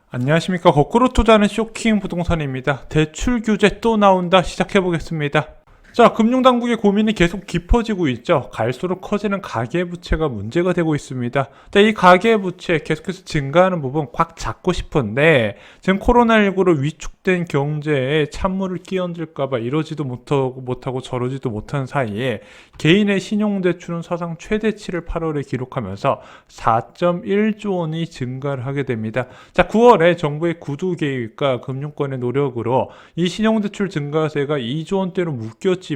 안녕하십니까. 거꾸로 투자하는 쇼킹 부동산입니다. 대출 규제 또 나온다. 시작해보겠습니다. 자, 금융당국의 고민이 계속 깊어지고 있죠. 갈수록 커지는 가계부채가 문제가 되고 있습니다. 자, 이 가계부채 계속해서 증가하는 부분 꽉 잡고 싶은데 지금 코로나19로 위축된 경제에 찬물을 끼얹을까봐 이러지도 못하고 저러지도 못한 사이에 개인의 신용대출은 사상 최대치를 8월에 기록하면서 4.1조 원이 증가를 하게 됩니다. 자, 9월에 정부의 구두개입과 금융권의 노력으로 이 신용대출 증가세가 2조 원대로 묶였지만요,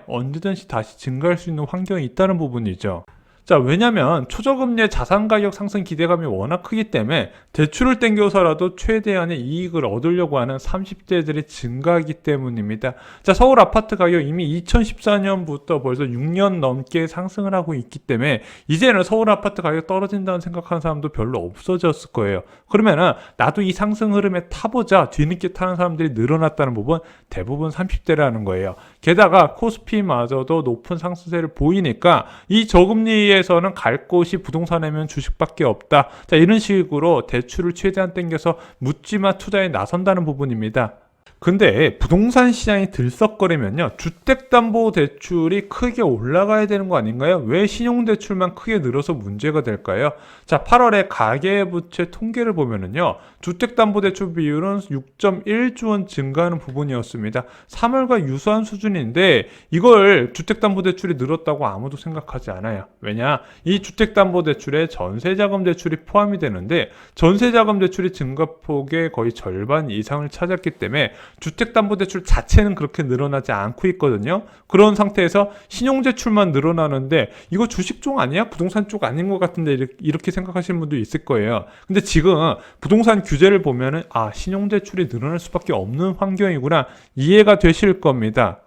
언제든지 다시 증가할 수 있는 환경이 있다는 부분이죠. 자, 왜냐면 초저금리의 자산가격 상승 기대감이 워낙 크기 때문에 대출을 땡겨서라도 최대한의 이익을 얻으려고 하는 30대들이 증가하기 때문입니다. 자, 서울 아파트 가격 이미 2014년부터 벌써 6년 넘게 상승을 하고 있기 때문에 이제는 서울 아파트 가격 떨어진다는 생각하는 사람도 별로 없어졌을 거예요. 그러면은 나도 이 상승 흐름에 타보자 뒤늦게 타는 사람들이 늘어났다는 부분 대부분 30대라는 거예요. 게다가 코스피마저도 높은 상승세를 보이니까 이 저금리에서는 갈 곳이 부동산이면 주식밖에 없다. 자, 이런 식으로 대출을 최대한 땡겨서 묻지마 투자에 나선다는 부분입니다. 근데 부동산 시장이 들썩거리면요, 주택담보대출이 크게 올라가야 되는 거 아닌가요? 왜 신용대출만 크게 늘어서 문제가 될까요? 자, 8월에 가계부채 통계를 보면은요, 주택담보대출 비율은 6.1조 원 증가하는 부분이었습니다. 3월과 유사한 수준인데 이걸 주택담보대출이 늘었다고 아무도 생각하지 않아요. 왜냐? 이 주택담보대출에 전세자금대출이 포함이 되는데 전세자금대출이 증가폭의 거의 절반 이상을 차지했기 때문에 주택담보대출 자체는 그렇게 늘어나지 않고 있거든요. 그런 상태에서 신용대출만 늘어나는데 이거 주식 쪽 아니야? 부동산 쪽 아닌 것 같은데 이렇게 생각하시는 분도 있을 거예요. 근데 지금 부동산 규제를 보면은 신용대출이 늘어날 수밖에 없는 환경이구나 이해가 되실 겁니다.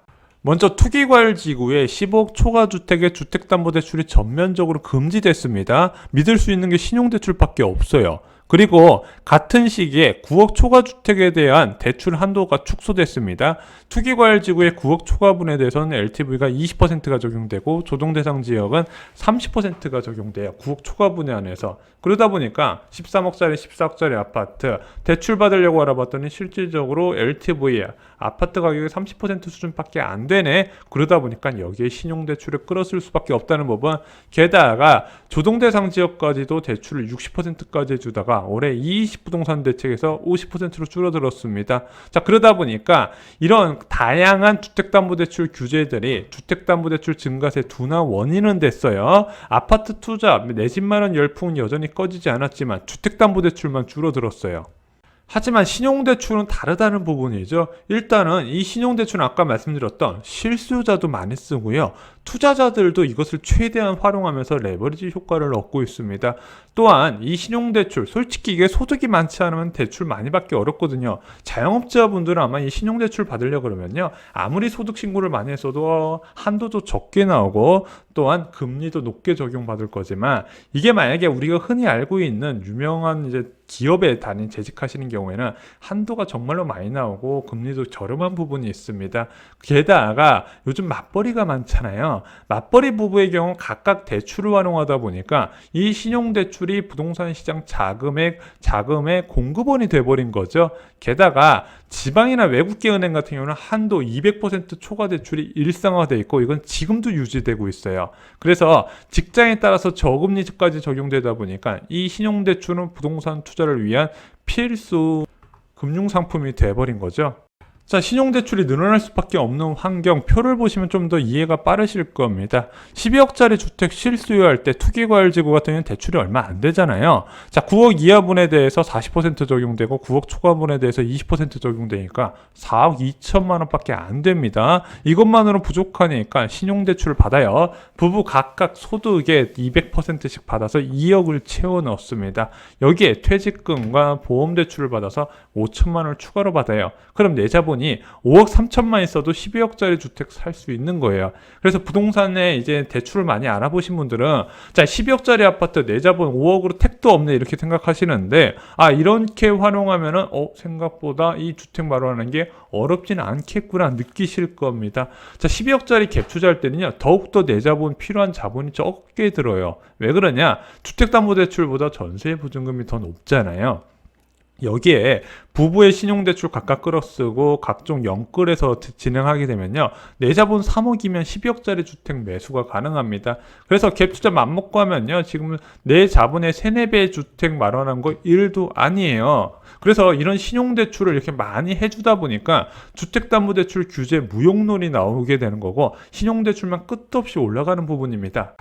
먼저 투기과열지구에 15억 초과주택의 주택담보대출이 전면적으로 금지됐습니다. 믿을 수 있는 게 신용대출밖에 없어요. 그리고 같은 시기에 9억 초과주택에 대한 대출 한도가 축소됐습니다. 투기과열지구의 9억 초과분에 대해서는 LTV가 20%가 적용되고 조정대상 지역은 30%가 적용돼요. 9억 초과분에 한해서. 그러다 보니까 13억짜리, 14억짜리 아파트 대출 받으려고 알아봤더니 실질적으로 LTV 아파트 가격이 30% 수준밖에 안 되네. 그러다 보니까 여기에 신용대출을 끌어쓸 수밖에 없다는 법은, 게다가 조정대상 지역까지도 대출을 60%까지 주다가 올해 20부동산 대책에서 50%로 줄어들었습니다. 자, 그러다 보니까 이런 다양한 주택담보대출 규제들이 주택담보대출 증가세 둔화 원인은 됐어요. 아파트 투자, 내 집 마련 열풍은 여전히 꺼지지 않았지만 주택담보대출만 줄어들었어요. 하지만 신용대출은 다르다는 부분이죠. 일단은 이 신용대출은 아까 말씀드렸던 실수요자도 많이 쓰고요, 투자자들도 이것을 최대한 활용하면서 레버리지 효과를 얻고 있습니다. 또한 이 신용대출, 솔직히 이게 소득이 많지 않으면 대출 많이 받기 어렵거든요. 자영업자분들은 아마 이 신용대출 받으려고 그러면요, 아무리 소득 신고를 많이 했어도 한도도 적게 나오고 또한 금리도 높게 적용받을 거지만, 이게 만약에 우리가 흔히 알고 있는 유명한 이제 기업에 재직하시는 경우에는 한도가 정말로 많이 나오고 금리도 저렴한 부분이 있습니다. 게다가 요즘 맞벌이가 많잖아요. 맞벌이 부부의 경우 각각 대출을 활용하다 보니까 이 신용대출이 부동산 시장 자금의 공급원이 돼버린 거죠. 게다가 지방이나 외국계 은행 같은 경우는 한도 200% 초과 대출이 일상화되어 있고 이건 지금도 유지되고 있어요. 그래서 직장에 따라서 저금리까지 적용되다 보니까 이 신용대출은 부동산 투자를 위한 필수 금융상품이 돼버린 거죠. 자, 신용대출이 늘어날 수밖에 없는 환경, 표를 보시면 좀 더 이해가 빠르실 겁니다. 12억짜리 주택 실수요할 때 투기과열지구 같은 경우는 대출이 얼마 안 되잖아요. 자, 9억 이하분에 대해서 40% 적용되고 9억 초과분에 대해서 20% 적용되니까 4억 2천만 원밖에 안 됩니다. 이것만으로 부족하니까 신용대출을 받아요. 부부 각각 소득의 200%씩 받아서 2억을 채워 넣습니다. 여기에 퇴직금과 보험대출을 받아서 5천만 원을 추가로 받아요. 그럼 내 자본 내자본이 5억 3천만 있어도 12억짜리 주택 살 수 있는 거예요. 그래서 부동산에 이제 대출을 많이 알아보신 분들은 자, 12억짜리 아파트 내자본 5억으로 택도 없네 이렇게 생각하시는데 이렇게 활용하면은 생각보다 이 주택 마련하는 게 어렵진 않겠구나 느끼실 겁니다. 자, 12억짜리 갭 투자할 때는요, 더욱더 내자본 필요한 자본이 적게 들어요. 왜 그러냐? 주택담보대출보다 전세보증금이 더 높잖아요. 여기에 부부의 신용대출 각각 끌어쓰고 각종 연끌해서 진행하게 되면요, 내 자본 3억이면 12억짜리 주택 매수가 가능합니다. 그래서 갭투자 맘먹고 하면요, 지금 내 자본의 3, 4배 주택 마련한 거 1도 아니에요. 그래서 이런 신용대출을 이렇게 많이 해주다 보니까 주택담보대출 규제 무용론이 나오게 되는 거고, 신용대출만 끝도 없이 올라가는 부분입니다.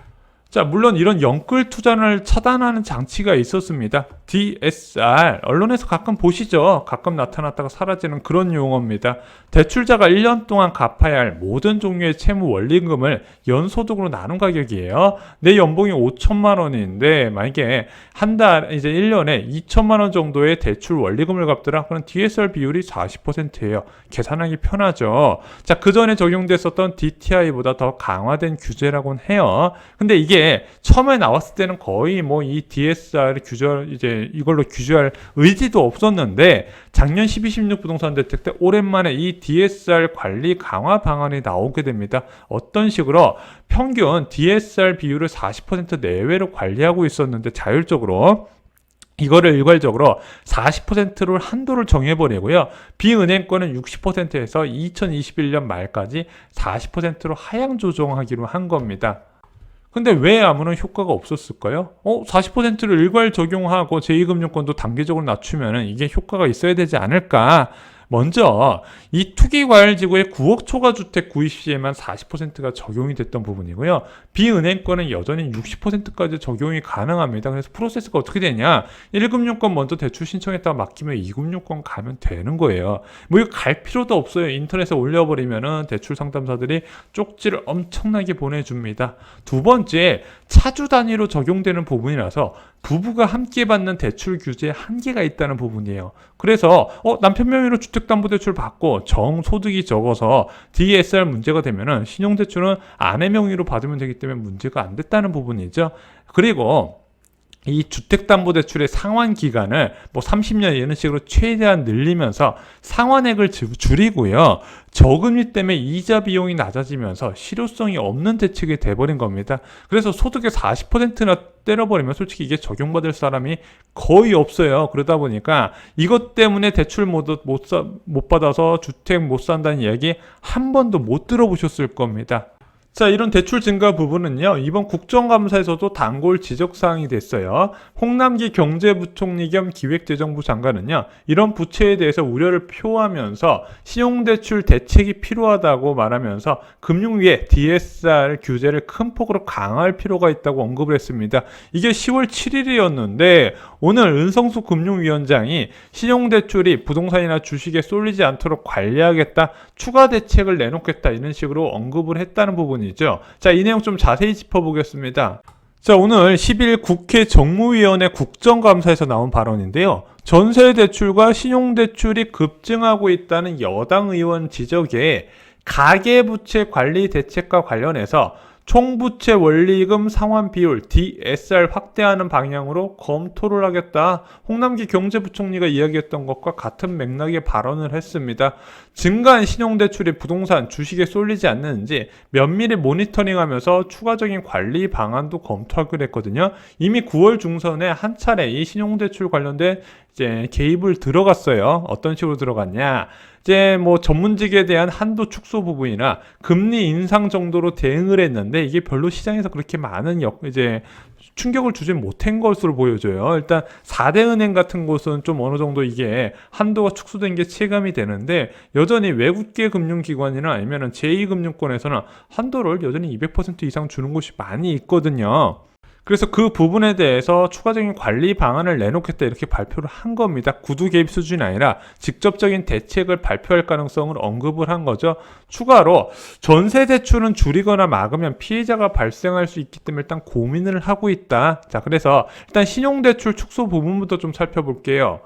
자, 물론 이런 연끌 투자를 차단하는 장치가 있었습니다. DSR, 언론에서 가끔 보시죠. 가끔 나타났다가 사라지는 그런 용어입니다. 대출자가 1년 동안 갚아야 할 모든 종류의 채무 원리금을 연소득으로 나눈 가격이에요. 내 연봉이 5천만 원인데 만약에 한 달 이제 1년에 2천만 원 정도의 대출 원리금을 갚더라. 그럼 DSR 비율이 40%예요. 계산하기 편하죠. 자, 그 전에 적용됐었던 DTI보다 더 강화된 규제라고는 해요. 근데 이게 처음에 나왔을 때는 거의 뭐 이 DSR 이걸로 규제할 의지도 없었는데, 작년 12.16 부동산 대책 때 오랜만에 이 DSR 관리 강화 방안이 나오게 됩니다. 어떤 식으로 평균 DSR 비율을 40% 내외로 관리하고 있었는데 자율적으로 이거를 일괄적으로 40%로 한도를 정해버리고요. 비은행권은 60%에서 2021년 말까지 40%로 하향 조정하기로 한 겁니다. 근데 왜 아무런 효과가 없었을까요? 40%를 일괄 적용하고 제2금융권도 단계적으로 낮추면 이게 효과가 있어야 되지 않을까? 먼저 이 투기과열지구의 9억 초과 주택 구입 시에만 40%가 적용이 됐던 부분이고요. 비은행권은 여전히 60%까지 적용이 가능합니다. 그래서 프로세스가 어떻게 되냐? 1금융권 먼저 대출 신청했다가 막히면 2금융권 가면 되는 거예요. 뭐 이거 갈 필요도 없어요. 인터넷에 올려버리면은 대출 상담사들이 쪽지를 엄청나게 보내줍니다. 두 번째, 차주 단위로 적용되는 부분이라서 부부가 함께 받는 대출 규제에 한계가 있다는 부분이에요. 그래서 남편 명의로 주택담보대출 받고 정소득이 적어서 DSR 문제가 되면은 신용대출은 아내 명의로 받으면 되기 때문에 문제가 안 됐다는 부분이죠. 그리고 이 주택담보대출의 상환 기간을 30년 이런 식으로 최대한 늘리면서 상환액을 줄이고요. 저금리 때문에 이자 비용이 낮아지면서 실효성이 없는 대책이 돼버린 겁니다. 그래서 소득의 40%나 때려버리면 솔직히 이게 적용받을 사람이 거의 없어요. 그러다 보니까 이것 때문에 대출 못 받아서 주택 못 산다는 이야기 한 번도 못 들어보셨을 겁니다. 자, 이런 대출 증가 부분은요, 이번 국정감사에서도 단골 지적사항이 됐어요. 홍남기 경제부총리 겸 기획재정부 장관은요, 이런 부채에 대해서 우려를 표하면서 신용대출 대책이 필요하다고 말하면서 금융위에 DSR 규제를 큰 폭으로 강화할 필요가 있다고 언급을 했습니다. 이게 10월 7일이었는데 오늘 은성수 금융위원장이 신용대출이 부동산이나 주식에 쏠리지 않도록 관리하겠다, 추가 대책을 내놓겠다 이런 식으로 언급을 했다는 부분이 자, 이 내용 좀 자세히 짚어보겠습니다. 자, 오늘 10일 국회 정무위원회 국정감사에서 나온 발언인데요. 전세대출과 신용대출이 급증하고 있다는 여당 의원 지적에 가계부채 관리 대책과 관련해서 총부채 원리금 상환 비율 DSR 확대하는 방향으로 검토를 하겠다. 홍남기 경제부총리가 이야기했던 것과 같은 맥락의 발언을 했습니다. 증가한 신용대출이 부동산, 주식에 쏠리지 않는지 면밀히 모니터링하면서 추가적인 관리 방안도 검토하기로 했거든요. 이미 9월 중선에 한 차례 이 신용대출 관련된 이제 개입을 들어갔어요. 어떤 식으로 들어갔냐? 이제 전문직에 대한 한도 축소 부분이나 금리 인상 정도로 대응을 했는데 이게 별로 시장에서 그렇게 많은 충격을 주지 못한 것으로 보여져요. 일단 4대 은행 같은 곳은 좀 어느 정도 이게 한도가 축소된 게 체감이 되는데, 여전히 외국계 금융기관이나 아니면 제2금융권에서는 한도를 여전히 200% 이상 주는 곳이 많이 있거든요. 그래서 그 부분에 대해서 추가적인 관리 방안을 내놓겠다 이렇게 발표를 한 겁니다. 구두 개입 수준이 아니라 직접적인 대책을 발표할 가능성을 언급을 한 거죠. 추가로 전세 대출은 줄이거나 막으면 피해자가 발생할 수 있기 때문에 일단 고민을 하고 있다. 자, 그래서 일단 신용대출 축소 부분부터 좀 살펴볼게요.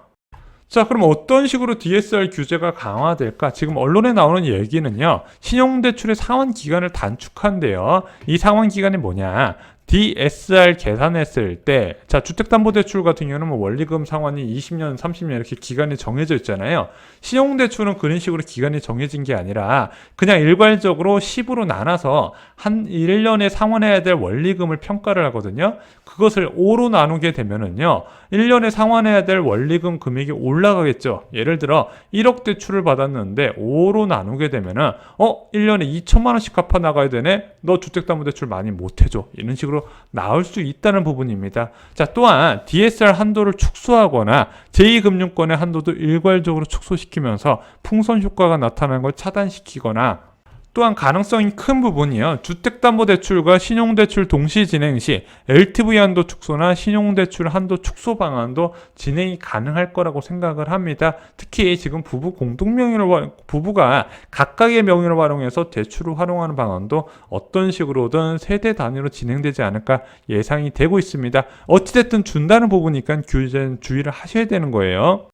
자, 그럼 어떤 식으로 DSR 규제가 강화될까? 지금 언론에 나오는 얘기는요, 신용대출의 상환 기간을 단축한대요. 이 상환 기간이 뭐냐? DSR 계산했을 때, 자, 주택담보대출 같은 경우는 뭐 원리금 상환이 20년, 30년 이렇게 기간이 정해져 있잖아요. 신용대출은 그런 식으로 기간이 정해진 게 아니라 그냥 일괄적으로 10으로 나눠서 한 1년에 상환해야 될 원리금을 평가를 하거든요. 그것을 5로 나누게 되면은요, 1년에 상환해야 될 원리금 금액이 올라가겠죠. 예를 들어 1억 대출을 받았는데 5로 나누게 되면은 1년에 2천만 원씩 갚아 나가야 되네. 너 주택담보대출 많이 못 해줘. 이런 식으로 나올 수 있다는 부분입니다. 자, 또한 DSR 한도를 축소하거나 제2금융권의 한도도 일괄적으로 축소시키면서 풍선 효과가 나타나는 걸 차단시키거나, 또한 가능성이 큰 부분이요, 주택담보대출과 신용대출 동시 진행 시 LTV 한도 축소나 신용대출 한도 축소 방안도 진행이 가능할 거라고 생각을 합니다. 특히 지금 부부가 각각의 명의를 활용해서 대출을 활용하는 방안도 어떤 식으로든 세대 단위로 진행되지 않을까 예상이 되고 있습니다. 어찌됐든 준다는 부분이니까 규제는 주의를 하셔야 되는 거예요.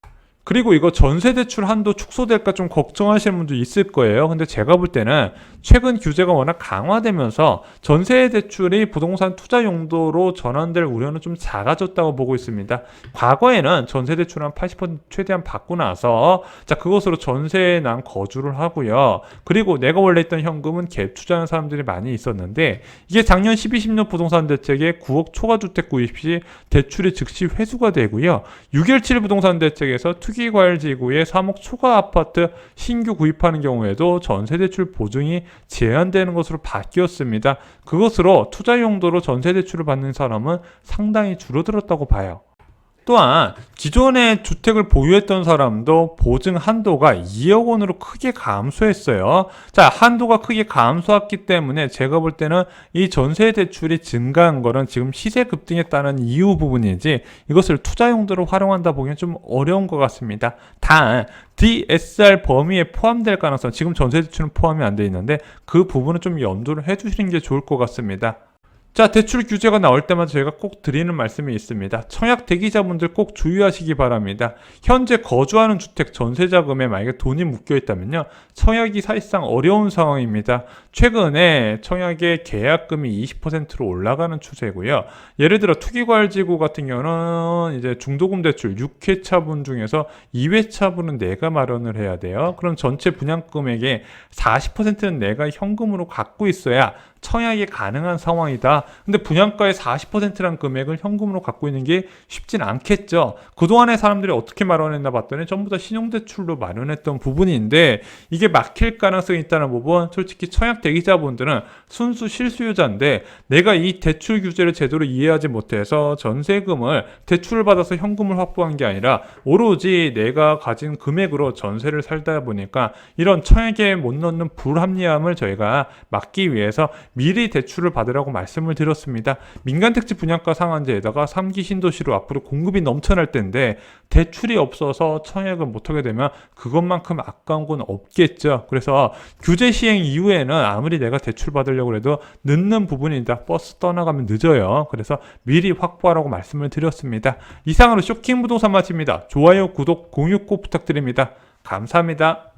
그리고 이거 전세대출 한도 축소될까 좀 걱정하시는 분도 있을 거예요. 근데 제가 볼 때는 최근 규제가 워낙 강화되면서 전세대출이 부동산 투자 용도로 전환될 우려는 좀 작아졌다고 보고 있습니다. 과거에는 전세대출 한 80% 최대한 받고 나서, 자, 그것으로 전세에 난 거주를 하고요. 그리고 내가 원래 있던 현금은 갭 투자하는 사람들이 많이 있었는데, 이게 작년 12-10년 부동산 대책에 9억 초과주택 구입 시 대출이 즉시 회수가 되고요. 6.17 부동산 대책에서 투기과열지구에 3억 초과 아파트 신규 구입하는 경우에도 전세대출 보증이 제한되는 것으로 바뀌었습니다. 그것으로 투자 용도로 전세대출을 받는 사람은 상당히 줄어들었다고 봐요. 또한 기존에 주택을 보유했던 사람도 보증 한도가 2억 원으로 크게 감소했어요. 자, 한도가 크게 감소했기 때문에 제가 볼 때는 이 전세 대출이 증가한 거는 지금 시세 급등에 따른 이유 부분이지, 이것을 투자 용도로 활용한다 보기엔 좀 어려운 것 같습니다. 단 DSR 범위에 포함될 가능성, 지금 전세 대출은 포함이 안 돼 있는데 그 부분은 좀 염두를 해주시는 게 좋을 것 같습니다. 자, 대출 규제가 나올 때마다 저희가 꼭 드리는 말씀이 있습니다. 청약 대기자분들 꼭 주의하시기 바랍니다. 현재 거주하는 주택 전세자금에 만약에 돈이 묶여 있다면요, 청약이 사실상 어려운 상황입니다. 최근에 청약의 계약금이 20%로 올라가는 추세고요. 예를 들어 투기과열지구 같은 경우는 이제 중도금 대출 6회차분 중에서 2회차분은 내가 마련을 해야 돼요. 그럼 전체 분양금액의 40%는 내가 현금으로 갖고 있어야 청약이 가능한 상황이다. 근데 분양가의 40%란 금액을 현금으로 갖고 있는 게 쉽진 않겠죠. 그동안에 사람들이 어떻게 마련했나 봤더니 전부 다 신용대출로 마련했던 부분인데, 이게 막힐 가능성이 있다는 부분, 솔직히 청약 대기자분들은 순수 실수요자인데 내가 이 대출 규제를 제대로 이해하지 못해서 전세금을 대출을 받아서 현금을 확보한 게 아니라 오로지 내가 가진 금액으로 전세를 살다 보니까 이런 청약에 못 넣는 불합리함을 저희가 막기 위해서 미리 대출을 받으라고 말씀을 드렸습니다. 민간택지 분양가 상한제에다가 3기 신도시로 앞으로 공급이 넘쳐날 텐데 대출이 없어서 청약을 못하게 되면 그것만큼 아까운 건 없겠죠. 그래서 규제 시행 이후에는 아무리 내가 대출 받으려고 해도 늦는 부분이다. 버스 떠나가면 늦어요. 그래서 미리 확보하라고 말씀을 드렸습니다. 이상으로 쇼킹 부동산 마칩니다. 좋아요, 구독, 공유 꼭 부탁드립니다. 감사합니다.